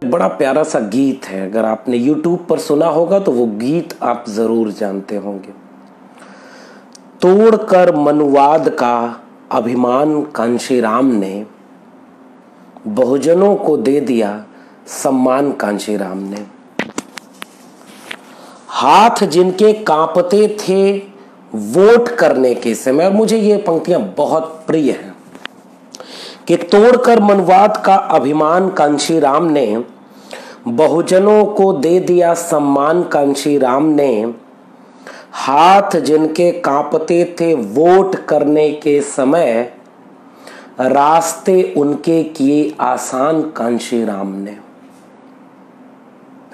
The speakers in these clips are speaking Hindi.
बड़ा प्यारा सा गीत है, अगर आपने YouTube पर सुना होगा तो वो गीत आप जरूर जानते होंगे। तोड़कर मनुवाद का अभिमान कांशीराम ने, बहुजनों को दे दिया सम्मान कांशीराम ने। हाथ जिनके कांपते थे वोट करने के समय, और मुझे ये पंक्तियां बहुत प्रिय हैं कि तोड़कर मनुवाद का अभिमान कांशीराम ने, बहुजनों को दे दिया सम्मान कांशीराम ने। हाथ जिनके कांपते थे वोट करने के समय, रास्ते उनके किए आसान कांशीराम ने।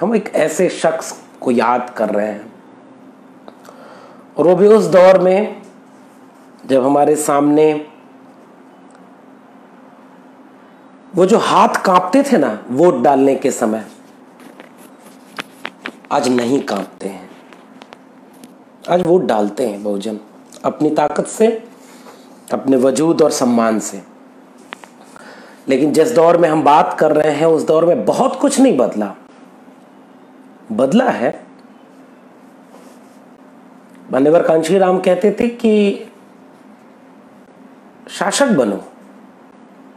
हम एक ऐसे शख्स को याद कर रहे हैं, और वो भी उस दौर में जब हमारे सामने वो जो हाथ कांपते थे ना वोट डालने के समय, आज नहीं कांपते हैं। आज वोट डालते हैं बहुजन अपनी ताकत से, अपने वजूद और सम्मान से। लेकिन जिस दौर में हम बात कर रहे हैं उस दौर में बहुत कुछ नहीं बदला। बदला है, मान्यवर कांशीराम कहते थे कि शासक बनो,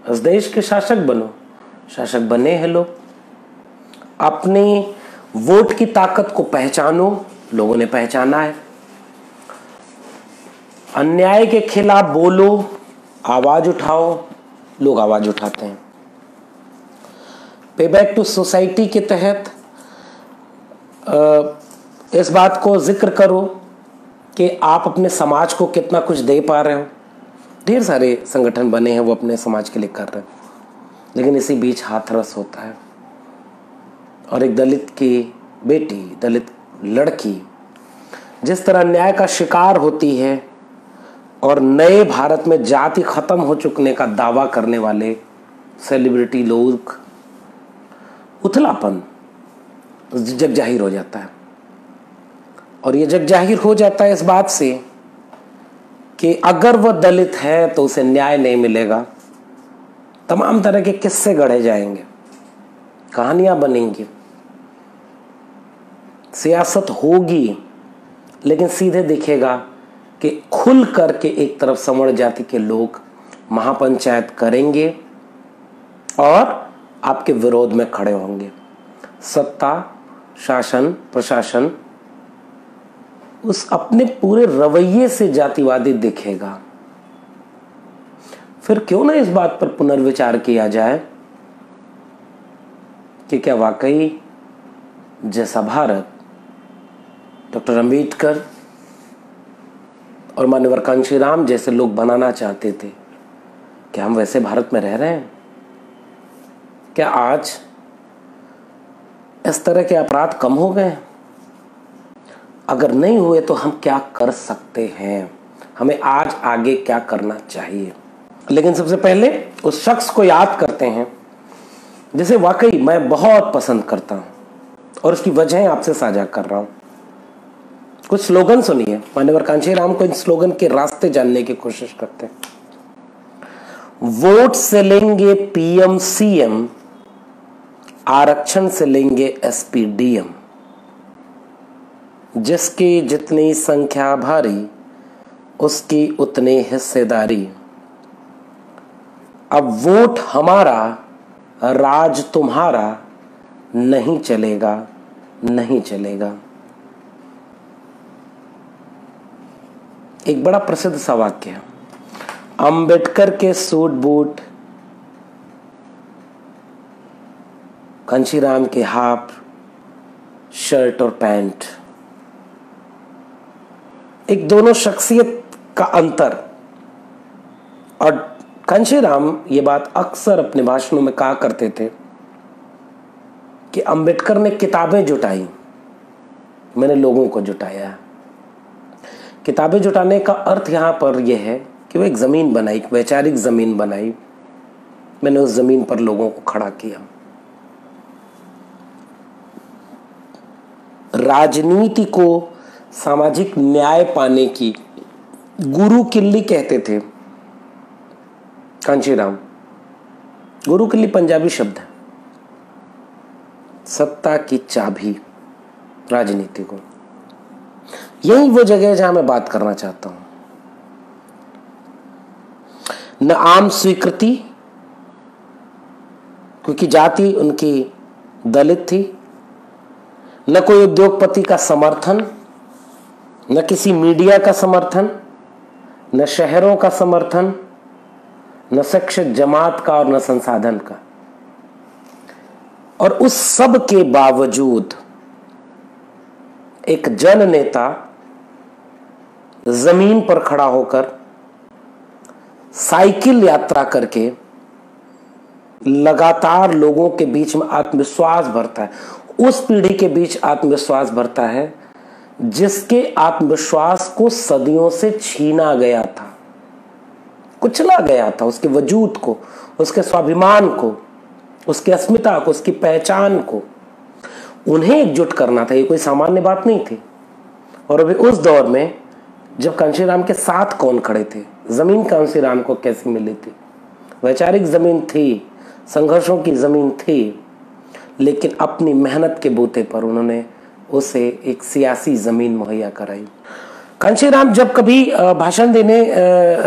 इस देश के शासक बनो। शासक बने हैं लोग। अपनी वोट की ताकत को पहचानो, लोगों ने पहचाना है। अन्याय के खिलाफ बोलो, आवाज उठाओ, लोग आवाज उठाते हैं। पे बैक टू सोसाइटी के तहत इस बात को जिक्र करो कि आप अपने समाज को कितना कुछ दे पा रहे हो। ढेर सारे संगठन बने हैं वो अपने समाज के लिए कर रहे हैं, लेकिन इसी बीच हाथरस होता है। और एक दलित की बेटी, दलित लड़की जिस तरह न्याय का शिकार होती है, और नए भारत में जाति खत्म हो चुकने का दावा करने वाले सेलिब्रिटी लोग, उथलापन जग जाहिर हो जाता है। और ये जग जाहिर हो जाता है इस बात से कि अगर वह दलित है तो उसे न्याय नहीं मिलेगा। तमाम तरह के किस्से गढ़े जाएंगे, कहानियां बनेंगी, सियासत होगी, लेकिन सीधे दिखेगा कि खुल करके एक तरफ सवर्ण जाति के लोग महापंचायत करेंगे और आपके विरोध में खड़े होंगे। सत्ता, शासन, प्रशासन उस अपने पूरे रवैये से जातिवादी दिखेगा। फिर क्यों ना इस बात पर पुनर्विचार किया जाए कि क्या वाकई जैसा भारत डॉक्टर अंबेडकर और मान्यवर कांशीराम जैसे लोग बनाना चाहते थे, क्या हम वैसे भारत में रह रहे हैं? क्या आज इस तरह के अपराध कम हो गए? अगर नहीं हुए तो हम क्या कर सकते हैं? हमें आज आगे क्या करना चाहिए? लेकिन सबसे पहले उस शख्स को याद करते हैं जिसे वाकई मैं बहुत पसंद करता हूं, और उसकी वजह आपसे साझा कर रहा हूं। कुछ स्लोगन सुनिए। मान्यवर कांशीराम को इन स्लोगन के रास्ते जानने की कोशिश करते हैं। वोट से लेंगे पीएम सीएम, आरक्षण से लेंगे एसपी डीएम। जिसकी जितनी संख्या भारी, उसकी उतनी हिस्सेदारी। अब वोट हमारा, राज तुम्हारा, नहीं चलेगा, नहीं चलेगा। एक बड़ा प्रसिद्ध सा वाक्य है, अंबेडकर के सूट बूट, कांशीराम के हाफ शर्ट और पैंट। एक दोनों शख्सियत का अंतर। और कांशीराम ये बात अक्सर अपने भाषणों में कहा करते थे कि अंबेडकर ने किताबें जुटाई, मैंने लोगों को जुटाया है। किताबें जुटाने का अर्थ यहां पर यह है कि वो एक जमीन बनाई, एक वैचारिक जमीन बनाई, मैंने उस जमीन पर लोगों को खड़ा किया। राजनीति को सामाजिक न्याय पाने की गुरु किल्ली कहते थे कांशीराम। गुरु किल्ली पंजाबी शब्द है। सत्ता की चाबी राजनीति को। यही वो जगह है जहां मैं बात करना चाहता हूं। न आम स्वीकृति, क्योंकि जाति उनकी दलित थी, न कोई उद्योगपति का समर्थन, न किसी मीडिया का समर्थन, न शहरों का समर्थन, न शिक्षित जमात का और न संसाधन का। और उस सब के बावजूद एक जन नेता जमीन पर खड़ा होकर साइकिल यात्रा करके लगातार लोगों के बीच में आत्मविश्वास भरता है, उस पीढ़ी के बीच आत्मविश्वास भरता है जिसके आत्मविश्वास को सदियों से छीना गया था, कुचला गया था, उसके वजूद को, उसके स्वाभिमान को, उसकी अस्मिता को, उसकी पहचान को। उन्हें एकजुट करना था, ये कोई सामान्य बात नहीं थी। और अभी उस दौर में जब कांशीराम के साथ कौन खड़े थे, जमीन कांशीराम को कैसी मिली थी? वैचारिक जमीन थी, संघर्षों की जमीन थी, लेकिन अपनी मेहनत के बूते पर उन्होंने उसे एक सियासी जमीन मुहैया कराई। कांशीराम जब कभी भाषण देने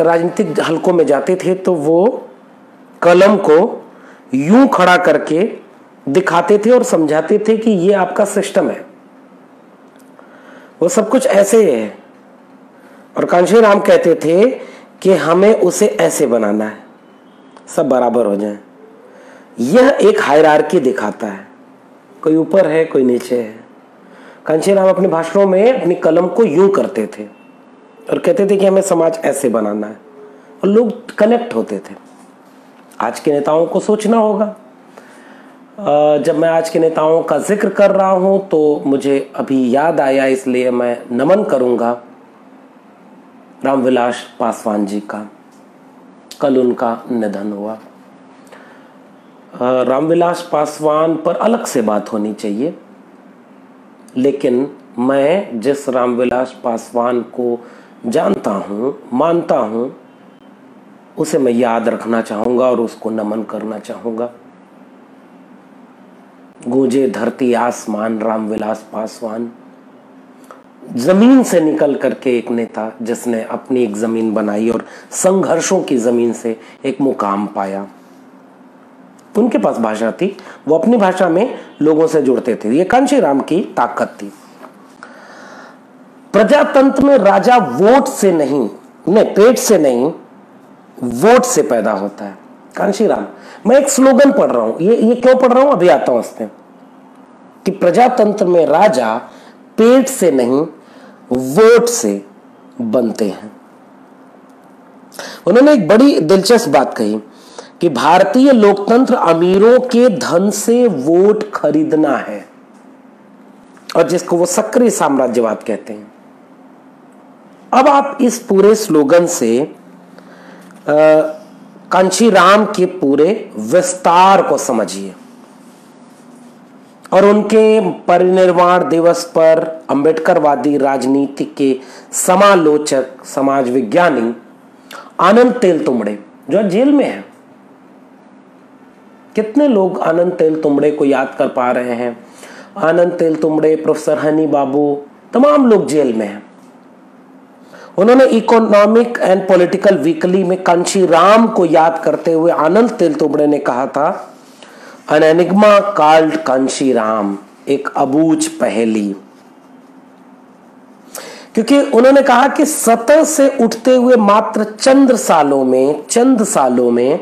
राजनीतिक हलकों में जाते थे तो वो कलम को यूं खड़ा करके दिखाते थे और समझाते थे कि ये आपका सिस्टम है, वो सब कुछ ऐसे है। और कांशीराम कहते थे कि हमें उसे ऐसे बनाना है, सब बराबर हो जाए। यह एक हायरार्की दिखाता है, कोई ऊपर है कोई नीचे है। कांशीराम अपने भाषणों में अपनी कलम को यूं करते थे और कहते थे कि हमें समाज ऐसे बनाना है, और लोग कनेक्ट होते थे। आज के नेताओं को सोचना होगा। जब मैं आज के नेताओं का जिक्र कर रहा हूं तो मुझे अभी याद आया, इसलिए मैं नमन करूंगा रामविलास पासवान जी का। कल उनका निधन हुआ। रामविलास पासवान पर अलग से बात होनी चाहिए, लेकिन मैं जिस रामविलास पासवान को जानता हूं, मानता हूं, उसे मैं याद रखना चाहूंगा और उसको नमन करना चाहूंगा। गूंजे धरती आसमान रामविलास पासवान, जमीन से निकल करके एक नेता जिसने अपनी एक जमीन बनाई और संघर्षों की जमीन से एक मुकाम पाया। उनके पास भाषा थी, वो अपनी भाषा में लोगों से जुड़ते थे। ये कांशीराम की ताकत थी। प्रजातंत्र में राजा वोट से नहीं, पेट से नहीं, वोट से पैदा होता है। कांशीराम, मैं एक स्लोगन पढ़ रहा हूं, ये क्यों पढ़ रहा हूं अभी आता हूं उसमें, कि प्रजातंत्र में राजा पेट से नहीं वोट से बनते हैं। उन्होंने एक बड़ी दिलचस्प बात कही कि भारतीय लोकतंत्र अमीरों के धन से वोट खरीदना है, और जिसको वो सक्रिय साम्राज्यवाद कहते हैं। अब आप इस पूरे स्लोगन से कांशीराम के पूरे विस्तार को समझिए। और उनके परिनिर्वाण दिवस पर अंबेडकरवादी राजनीति के समालोचक, समाज विज्ञानी आनंद तेलतुंबड़े, जो जेल में है, कितने लोग आनंद तेलतुंबड़े को याद कर पा रहे हैं? आनंद तेलतुंबड़े, प्रोफेसर हनी बाबू, तमाम लोग जेल में हैं। उन्होंने इकोनॉमिक एंड पॉलिटिकल वीकली में कांशीराम को याद करते हुए आनंद तेलतुंबड़े ने कहा था, एन एनिग्मा कॉल्ड कांशीराम, एक अबूझ पहेली। क्योंकि उन्होंने कहा कि सतह से उठते हुए मात्र चंद सालों में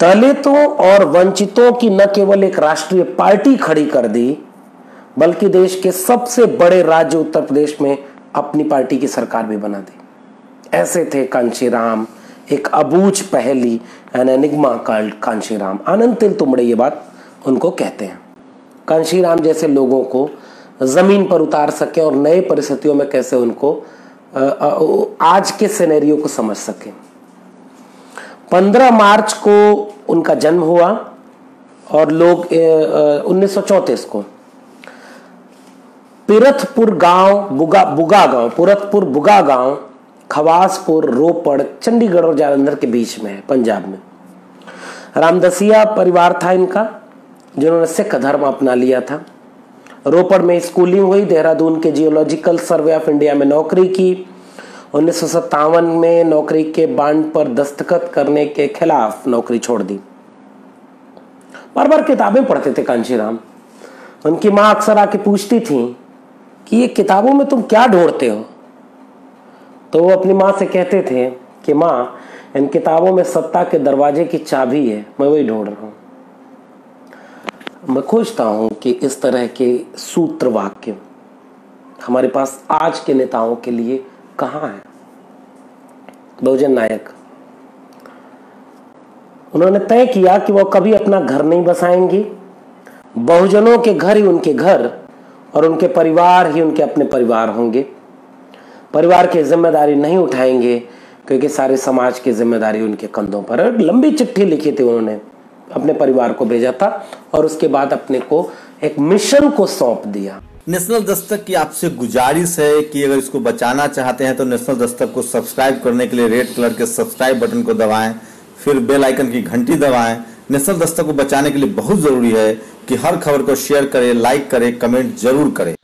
दलितों और वंचितों की न केवल एक राष्ट्रीय पार्टी खड़ी कर दी, बल्कि देश के सबसे बड़े राज्य उत्तर प्रदेश में अपनी पार्टी की सरकार भी बना दी। ऐसे थे कांशीराम, एक अबूझ पहेली, एन एनिग्मा कॉल्ड कांशीराम। आनंद तेलतुंबड़े ये बात उनको कहते हैं। कांशीराम जैसे लोगों को जमीन पर उतार सके और नए परिस्थितियों में कैसे उनको आज के सिनेरियो को समझ सके। 15 मार्च को उनका जन्म हुआ और लोग 1934 को पिरथपुर गांव, बुगा गांव, खवासपुर, रोपड़, चंडीगढ़ और जालंधर के बीच में है, पंजाब में। रामदसिया परिवार था इनका। जिन्होंने सिख धर्म अपना लिया था। रोपड़ में स्कूलिंग हुई, देहरादून के जियोलॉजिकल सर्वे ऑफ इंडिया में नौकरी की। 1957 में नौकरी के बांड पर दस्तखत करने के खिलाफ नौकरी छोड़ दी। बार बार किताबें पढ़ते थे कांशीराम। उनकी माँ अक्सर आके पूछती थी कि ये किताबों में तुम क्या ढूंढते हो, तो वो अपनी माँ से कहते थे कि माँ, इन किताबों में सत्ता के दरवाजे की चाबी है, मैं वही ढूंढ रहा हूँ। मैं खोजता हूँ कि इस तरह के सूत्र वाक्य हमारे पास आज के नेताओं के लिए कहाँ है। बहुजन नायक, उन्होंने तय किया कि वो कभी अपना घर नहीं बसाएंगे, बहुजनों के घर ही उनके घर और उनके परिवार ही उनके अपने परिवार होंगे। परिवार की जिम्मेदारी नहीं उठाएंगे क्योंकि सारे समाज की जिम्मेदारी उनके कंधों पर है। लंबी चिट्ठी लिखी थी उन्होंने, अपने परिवार को भेजा था और उसके बाद अपने को एक मिशन को सौंप दिया। नेशनल दस्तक की आपसे गुजारिश है कि अगर इसको बचाना चाहते हैं तो नेशनल दस्तक को सब्सक्राइब करने के लिए रेड कलर के सब्सक्राइब बटन को दबाएं, फिर बेल आइकन की घंटी दबाएं। नेशनल दस्तक को बचाने के लिए बहुत जरूरी है कि हर खबर को शेयर करें, लाइक करें, कमेंट जरूर करें।